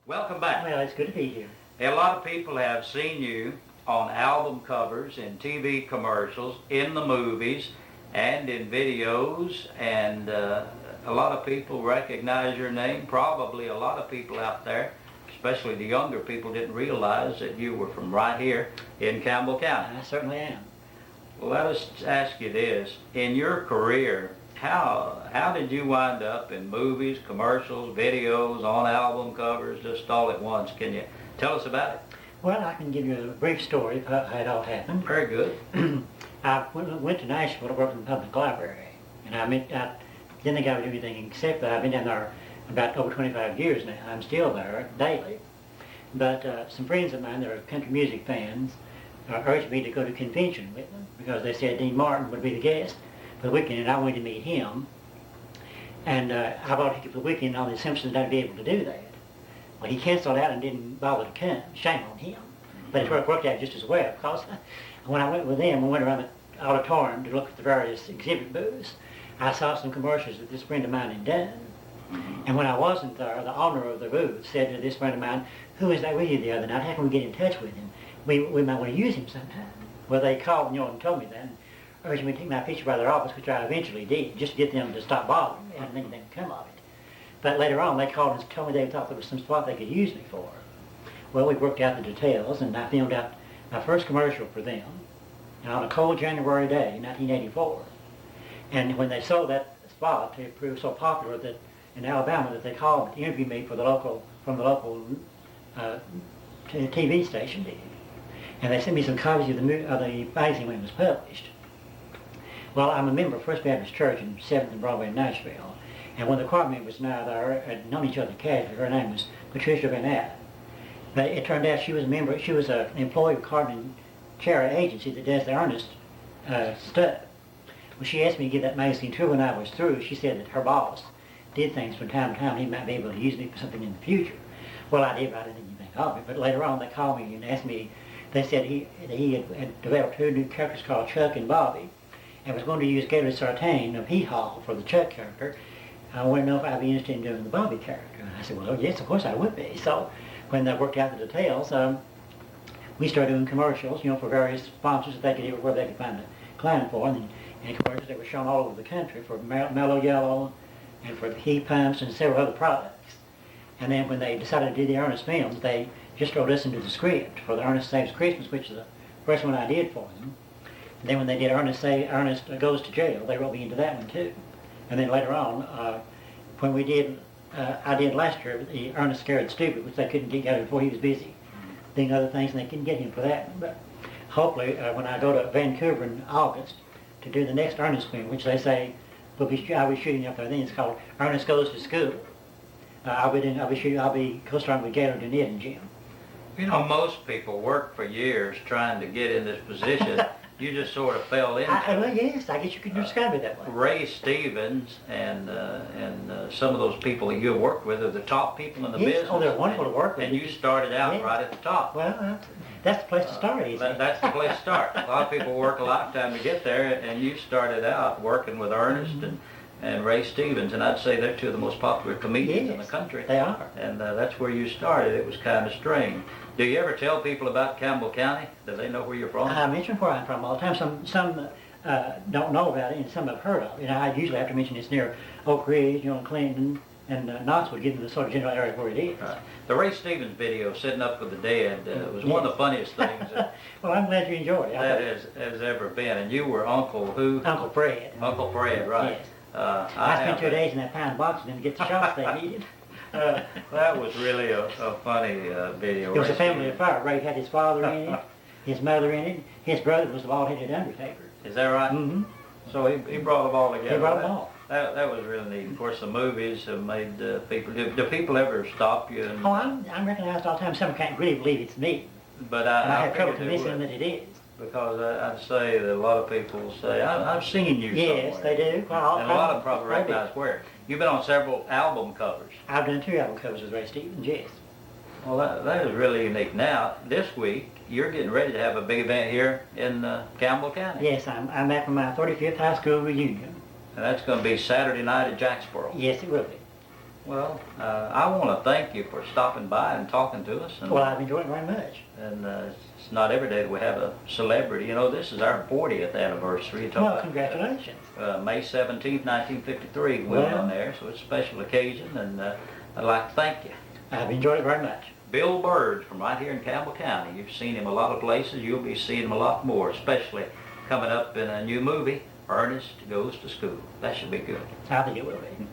Welcome back. Well, it's good to be here. A lot of people have seen you on album covers, in TV commercials, in the movies, and in videos, and a lot of people recognize your name. Probably a lot of people out there, especially the younger people, didn't realize that you were from right here in Campbell County. I certainly am. Well, let us ask you this. In your career, how did you wind up in movies, commercials, videos, on album covers, just all at once? Can you tell us about it? Well, I can give you a brief story of how it all happened. Very good. I went to Nashville to work in the public library, and I didn't think I would do anything except that. I've been down there about over 25 years now. I'm still there daily. But some friends of mine that are country music fans urged me to go to a convention with them because they said Dean Martin would be the guest for the weekend, and I wanted to meet him. And I bought a ticket for the weekend, and all the assumptions that I'd be able to do that. Well, he canceled out and didn't bother to come. Shame on him. But it worked out just as well, because when I went with them, we went around the auditorium to look at the various exhibit booths. I saw some commercials that this friend of mine had done. And when I wasn't there, the owner of the booth said to this friend of mine, "Who was that with you the other night? How can we get in touch with him? We might want to use him sometime." Well, they called me and told me that, and urged me to take my picture by their office, which I eventually did, just to get them to stop bothering me. I didn't think anything would come of it. But later on, they called and told me they thought there was some spot they could use me for. Well, we worked out the details, and I filmed out my first commercial for them, and on a cold January day, 1984. And when they sold that spot, it proved so popular that in Alabama that they called to interview me from the local TV station did. And they sent me some copies of the magazine when it was published. Well, I'm a member of First Baptist Church in 7th and Broadway in Nashville. And one of the choir members and I there had known each other casually. Her name was Patricia Van Abt. But it turned out she was an employee of Cardinal Charity Agency that does the Ernest stuff. Well, she asked me to give that magazine to her when I was through. She said that her boss did things from time to time. He might be able to use me for something in the future. Well, I did, but I didn't think anything of it. But later on, they called me and asked me. They said he had developed 2 new characters called Chuck and Bobby, and was going to use Gator Sartain of Hee Haw for the Chuck character. I wanted to know if I'd be interested in doing the Bobby character. And I said, well, yes, of course I would be. So when they worked out the details, we started doing commercials, for various sponsors that they could everywhere they could find a client for, and commercials that were shown all over the country for Mellow Yellow and for the heat pumps and several other products. And then when they decided to do the Ernest films, they just wrote us into the script for the Ernest Saves Christmas, which is the first one I did for them. And then when they did Ernest Goes to Jail, they wrote me into that one too. And then later on, when we did, I did last year the Ernest Scared Stupid, which they couldn't get before he was busy doing other things, and they couldn't get him for that one. But hopefully, when I go to Vancouver in August to do the next Ernest film, which they say I'll be shooting up there, then it's called Ernest Goes to School. I'll be co-starring with Gaylord and Ed and Jim. Most people work for years trying to get in this position. You just sort of fell into it. Well, yes, I guess you could describe it that way. Ray Stevens and some of those people that you have worked with are the top people in the business. Oh, they're wonderful to work with. And you started out right at the top. Well, that's the place to start, isn't it? That's the place to start. A lot of people work a lifetime to get there, and you started out working with Ernest and Ray Stevens, and I'd say they're 2 of the most popular comedians in the country. They are. And that's where you started. It was kind of strange. Do you ever tell people about Campbell County? Do they know where you're from? I mention where I'm from all the time. Some don't know about it, and some have heard of it. I usually have to mention it's near Oak Ridge, Clinton, and Knoxville, give them the sort of general area where it is. Right. The Ray Stevens video, Sitting Up with the Dead, was one of the funniest things well, I'm glad you enjoyed it. That has ever been. And you were Uncle who? Uncle Fred. Uncle Fred, right. Yes. I spent 2 days in that pine box and then get the shots they needed. That was really a funny video. It was a family affair. Ray had his father in it, his mother in it, his brother was the bald-headed undertaker. Is that right? Mm-hmm. So he brought them all together. He brought them all. That was really neat. Of course, the movies have made people. Do people ever stop you? Oh, I'm recognized all the time. Some can't really believe it's me. But I have trouble convincing them that it is. Because I'd say that a lot of people say, I've seen you somewhere. Yes, they do. Well, and a lot of them probably recognize where. You've been on several album covers. I've done 2 album covers with Ray Stevens, yes. Well, that is really unique. Now, this week, you're getting ready to have a big event here in Campbell County. Yes, I'm back from my 35th high school reunion. And that's going to be Saturday night at Jacksboro. Yes, it will be. Well, I want to thank you for stopping by and talking to us. And, Well, I've enjoyed it very much. and it's not every day that we have a celebrity. You know, this is our 40th anniversary. You talk Well, about, congratulations. May 17th, 1953, we went Well. on there, so it's a special occasion, and I'd like to thank you. I've enjoyed it very much. Bill Byrge from right here in Campbell County. You've seen him a lot of places. You'll be seeing him a lot more, especially coming up in a new movie, Ernest Goes to School. That should be good. I think it will be.